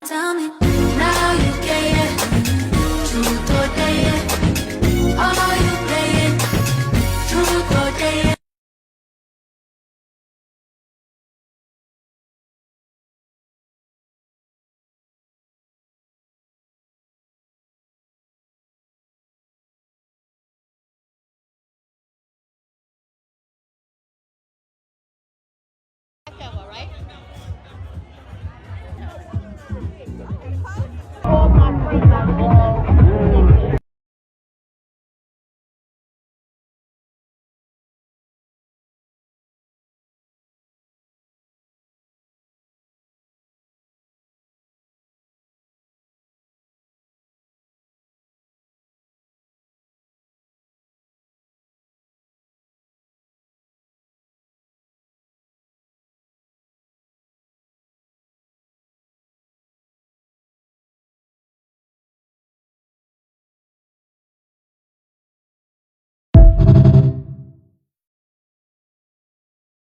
tell me now you get it. Truth or dare, are you playing? Truth or dare. Right?